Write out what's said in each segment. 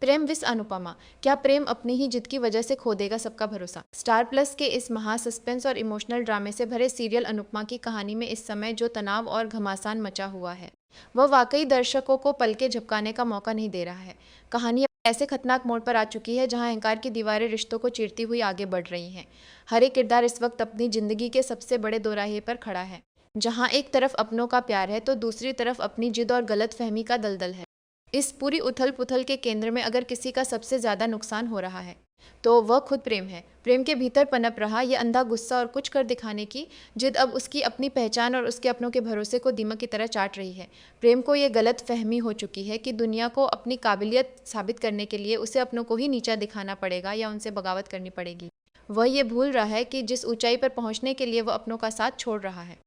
प्रेम विस अनुपमा, क्या प्रेम अपनी ही जिद की वजह से खो देगा सबका भरोसा? स्टार प्लस के इस महा सस्पेंस और इमोशनल ड्रामे से भरे सीरियल अनुपमा की कहानी में इस समय जो तनाव और घमासान मचा हुआ है वह वाकई दर्शकों को पल के झपकाने का मौका नहीं दे रहा है। कहानी ऐसे खतरनाक मोड़ पर आ चुकी है जहां अहंकार की दीवारें रिश्तों को चीरती हुई आगे बढ़ रही हैं। हर एक किरदार इस वक्त अपनी जिंदगी के सबसे बड़े दोराहे पर खड़ा है, जहां एक तरफ अपनों का प्यार है तो दूसरी तरफ अपनी जिद और गलत फहमी का दलदल है। इस पूरी उथल पुथल के केंद्र में अगर किसी का सबसे ज्यादा नुकसान हो रहा है तो वह खुद प्रेम है। प्रेम के भीतर पनप रहा यह अंधा गुस्सा और कुछ कर दिखाने की जिद अब उसकी अपनी पहचान और उसके अपनों के भरोसे को दीमक की तरह चाट रही है। प्रेम को यह गलत फहमी हो चुकी है कि दुनिया को अपनी काबिलियत साबित करने के लिए उसे अपनों को ही नीचा दिखाना पड़ेगा या उनसे बगावत करनी पड़ेगी। वह ये भूल रहा है कि जिस ऊंचाई पर पहुंचने के लिए वह अपनों का साथ छोड़ रहा है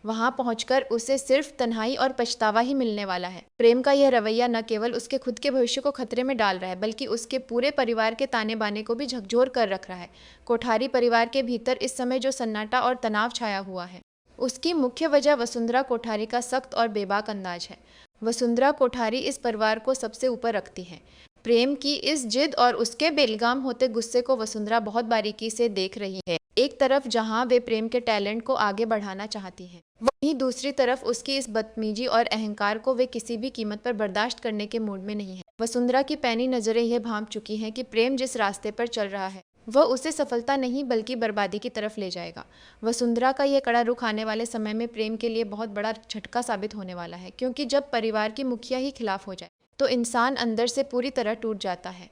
वहां पहुंचकर उसे सिर्फ तन्हाई और पछतावा ही मिलने वाला है। प्रेम का यह रवैया न केवल उसके खुद के भविष्य को खतरे में डाल रहा है बल्कि उसके पूरे परिवार के ताने बाने को भी झकझोर कर रख रहा है। कोठारी परिवार के भीतर इस समय जो सन्नाटा और तनाव छाया हुआ है उसकी मुख्य वजह वसुंधरा कोठारी का सख्त और बेबाक अंदाज है। वसुंधरा कोठारी इस परिवार को सबसे ऊपर रखती है। प्रेम की इस जिद और उसके बेलगाम होते गुस्से को वसुंधरा बहुत बारीकी से देख रही है। एक तरफ जहां वे प्रेम के टैलेंट को आगे बढ़ाना चाहती हैं, वहीं दूसरी तरफ उसकी इस बदतमीजी और अहंकार को वे किसी भी कीमत पर बर्दाश्त करने के मूड में नहीं है। वसुंधरा की पैनी नजरें यह भांप चुकी हैं कि प्रेम जिस रास्ते पर चल रहा है वह उसे सफलता नहीं बल्कि बर्बादी की तरफ ले जाएगा। वसुंधरा का यह कड़ा रुख आने वाले समय में प्रेम के लिए बहुत बड़ा झटका साबित होने वाला है, क्योंकि जब परिवार की मुखिया ही खिलाफ हो जाए तो इंसान अंदर से पूरी तरह टूट जाता है।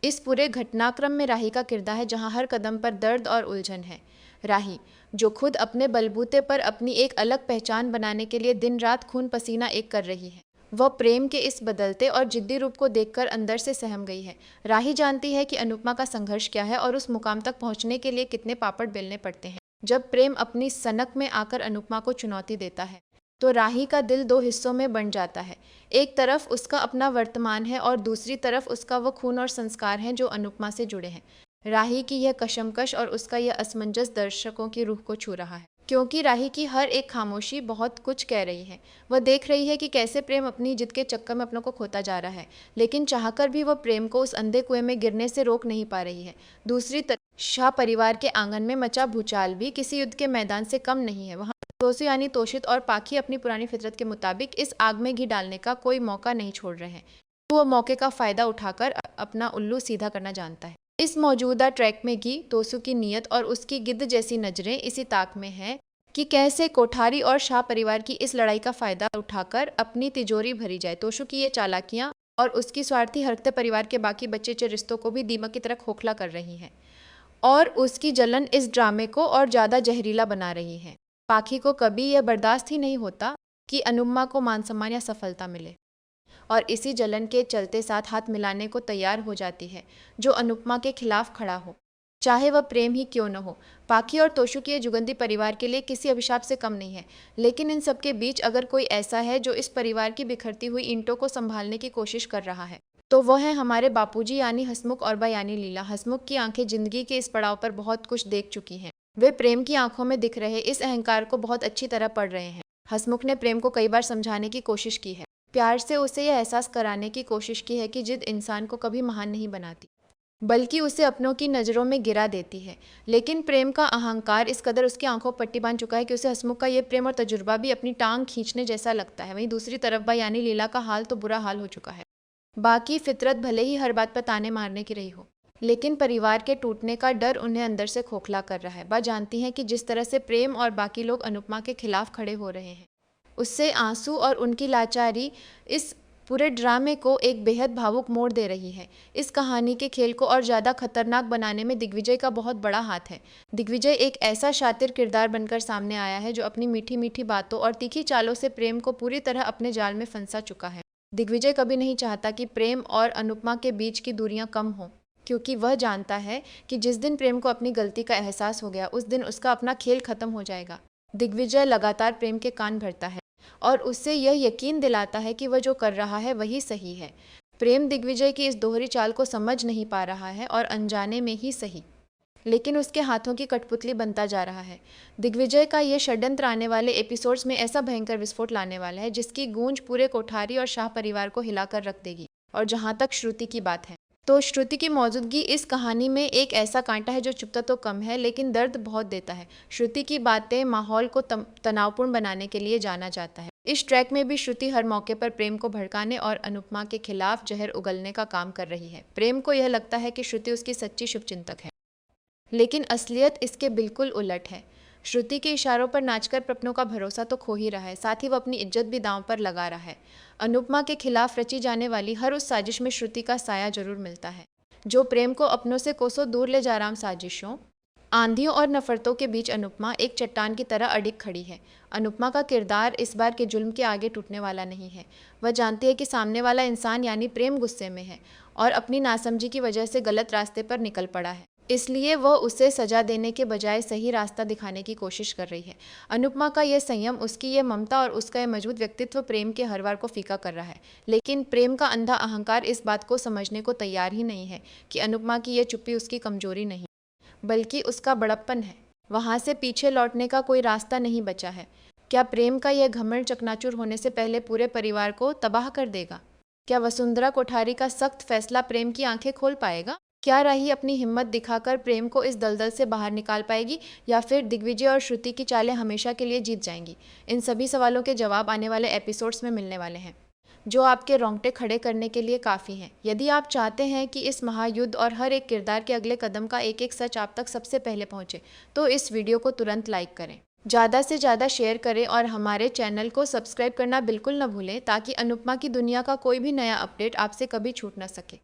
इस पूरे घटनाक्रम में राही का किरदार है जहां हर कदम पर दर्द और उलझन है। राही जो खुद अपने बलबूते पर अपनी एक अलग पहचान बनाने के लिए दिन रात खून पसीना एक कर रही है, वह प्रेम के इस बदलते और जिद्दी रूप को देखकर अंदर से सहम गई है। राही जानती है कि अनुपमा का संघर्ष क्या है और उस मुकाम तक पहुंचने के लिए कितने पापड़ बेलने पड़ते हैं। जब प्रेम अपनी सनक में आकर अनुपमा को चुनौती देता है तो राही का दिल दो हिस्सों में बंट जाता है। एक तरफ उसका अपना वर्तमान है और दूसरी तरफ उसका वो खून और संस्कार हैं जो अनुपमा से जुड़े हैं। राही की यह कशमकश और उसका यह असमंजस दर्शकों की रूह को छू रहा है, क्योंकि राही की हर एक खामोशी बहुत कुछ कह रही है। वह देख रही है कि कैसे प्रेम अपनी जिद के चक्कर में अपनों को खोता जा रहा है, लेकिन चाहकर भी वह प्रेम को उस अंधे कुएं में गिरने से रोक नहीं पा रही है। दूसरी तरफ शाह परिवार के आंगन में मचा भूचाल भी किसी युद्ध के मैदान से कम नहीं है। वहाँ तोसू यानी तोशित और पाखी अपनी पुरानी फितरत के मुताबिक इस आग में घी डालने का कोई मौका नहीं छोड़ रहे हैं। वो मौके का फायदा उठाकर अपना उल्लू सीधा करना जानता है। इस मौजूदा ट्रैक में घी तोसू की नीयत और उसकी गिद्ध जैसी नजरें इसी ताक में है कि कैसे कोठारी और शाह परिवार की इस लड़ाई का फायदा उठाकर अपनी तिजोरी भरी जाए। तोशु की ये चालाकियां और उसकी स्वार्थी हरकतें परिवार के बाकी बचे रिश्तों को भी दीमक की तरह खोखला कर रही हैं और उसकी जलन इस ड्रामे को और ज़्यादा जहरीला बना रही है। पाखी को कभी यह बर्दाश्त ही नहीं होता कि अनुपमा को मान सम्मान या सफलता मिले और इसी जलन के चलते साथ हाथ मिलाने को तैयार हो जाती है जो अनुपमा के खिलाफ खड़ा हो, चाहे वह प्रेम ही क्यों न हो। पाखी और तोशु के जुगंदी परिवार के लिए किसी अभिशाप से कम नहीं है, लेकिन इन सबके बीच अगर कोई ऐसा है जो इस परिवार की बिखरती हुई ईंटों को संभालने की कोशिश कर रहा है तो वह है हमारे बापूजी यानी हसमुख और बा यानी लीला। हसमुख की आंखें जिंदगी के इस पड़ाव पर बहुत कुछ देख चुकी हैं। वे प्रेम की आंखों में दिख रहे इस अहंकार को बहुत अच्छी तरह पढ़ रहे हैं। हसमुख ने प्रेम को कई बार समझाने की कोशिश की है, प्यार से उसे यह एहसास कराने की कोशिश की है कि जिद इंसान को कभी महान नहीं बनाती बल्कि उसे अपनों की नज़रों में गिरा देती है। लेकिन प्रेम का अहंकार इस कदर उसकी आंखों पर पट्टी बांध चुका है कि उसे हसमुख का यह प्रेम और तजुर्बा भी अपनी टांग खींचने जैसा लगता है। वहीं दूसरी तरफ बा यानी लीला का हाल तो बुरा हाल हो चुका है। बाकी फितरत भले ही हर बात पर ताने मारने की रही हो, लेकिन परिवार के टूटने का डर उन्हें अंदर से खोखला कर रहा है। बा जानती हैं कि जिस तरह से प्रेम और बाकी लोग अनुपमा के खिलाफ खड़े हो रहे हैं उससे आंसू और उनकी लाचारी इस पूरे ड्रामे को एक बेहद भावुक मोड़ दे रही है। इस कहानी के खेल को और ज़्यादा खतरनाक बनाने में दिग्विजय का बहुत बड़ा हाथ है। दिग्विजय एक ऐसा शातिर किरदार बनकर सामने आया है जो अपनी मीठी मीठी बातों और तीखी चालों से प्रेम को पूरी तरह अपने जाल में फंसा चुका है। दिग्विजय कभी नहीं चाहता कि प्रेम और अनुपमा के बीच की दूरियां कम हों, क्योंकि वह जानता है कि जिस दिन प्रेम को अपनी गलती का एहसास हो गया उस दिन उसका अपना खेल खत्म हो जाएगा। दिग्विजय लगातार प्रेम के कान भरता है और उससे यह यकीन दिलाता है कि वह जो कर रहा है वही सही है। प्रेम दिग्विजय की इस दोहरी चाल को समझ नहीं पा रहा है और अनजाने में ही सही, लेकिन उसके हाथों की कठपुतली बनता जा रहा है। दिग्विजय का ये षड्यंत्र आने वाले एपिसोड्स में ऐसा भयंकर विस्फोट लाने वाला है जिसकी गूंज पूरे कोठारी और शाह परिवार को हिलाकर रख देगी। और जहाँ तक श्रुति की बात है, तो श्रुति की मौजूदगी इस कहानी में एक ऐसा कांटा है जो चुभता तो कम है लेकिन दर्द बहुत देता है। श्रुति की बातें माहौल को तनावपूर्ण बनाने के लिए जाना जाता है। इस ट्रैक में भी श्रुति हर मौके पर प्रेम को भड़काने और अनुपमा के खिलाफ जहर उगलने का काम कर रही है। प्रेम को यह लगता है कि श्रुति उसकी सच्ची शुभचिंतक है, लेकिन असलियत इसके बिल्कुल उलट है। श्रुति के इशारों पर नाचकर अपनों का भरोसा तो खो ही रहा है, साथ ही वह अपनी इज्जत भी दांव पर लगा रहा है। अनुपमा के खिलाफ रची जाने वाली हर उस साजिश में श्रुति का साया जरूर मिलता है, जो प्रेम को अपनों से कोसों दूर ले जा रहा साजिशों, आंधियों और नफरतों के बीच अनुपमा एक चट्टान की तरह अडिग खड़ी है। अनुपमा का किरदार इस बार के जुल्म के आगे टूटने वाला नहीं है। वह जानती है कि सामने वाला इंसान यानी प्रेम गुस्से में है और अपनी नासमझी की वजह से गलत रास्ते पर निकल पड़ा है, इसलिए वह उसे सजा देने के बजाय सही रास्ता दिखाने की कोशिश कर रही है। अनुपमा का यह संयम, उसकी यह ममता और उसका यह मजबूत व्यक्तित्व प्रेम के हर वार को फीका कर रहा है, लेकिन प्रेम का अंधा अहंकार इस बात को समझने को तैयार ही नहीं है कि अनुपमा की यह चुप्पी उसकी कमजोरी नहीं बल्कि उसका बड़प्पन है। वहाँ से पीछे लौटने का कोई रास्ता नहीं बचा है। क्या प्रेम का यह घमंड चकनाचूर होने से पहले पूरे परिवार को तबाह कर देगा? क्या वसुंधरा कोठारी का सख्त फैसला प्रेम की आंखें खोल पाएगा? क्या राही अपनी हिम्मत दिखाकर प्रेम को इस दलदल से बाहर निकाल पाएगी, या फिर दिग्विजय और श्रुति की चालें हमेशा के लिए जीत जाएंगी? इन सभी सवालों के जवाब आने वाले एपिसोड्स में मिलने वाले हैं, जो आपके रोंगटे खड़े करने के लिए काफ़ी हैं। यदि आप चाहते हैं कि इस महायुद्ध और हर एक किरदार के अगले कदम का एक एक सच आप तक सबसे पहले पहुंचे, तो इस वीडियो को तुरंत लाइक करें, ज़्यादा से ज़्यादा शेयर करें और हमारे चैनल को सब्सक्राइब करना बिल्कुल न भूलें, ताकि अनुपमा की दुनिया का कोई भी नया अपडेट आपसे कभी छूट न सके।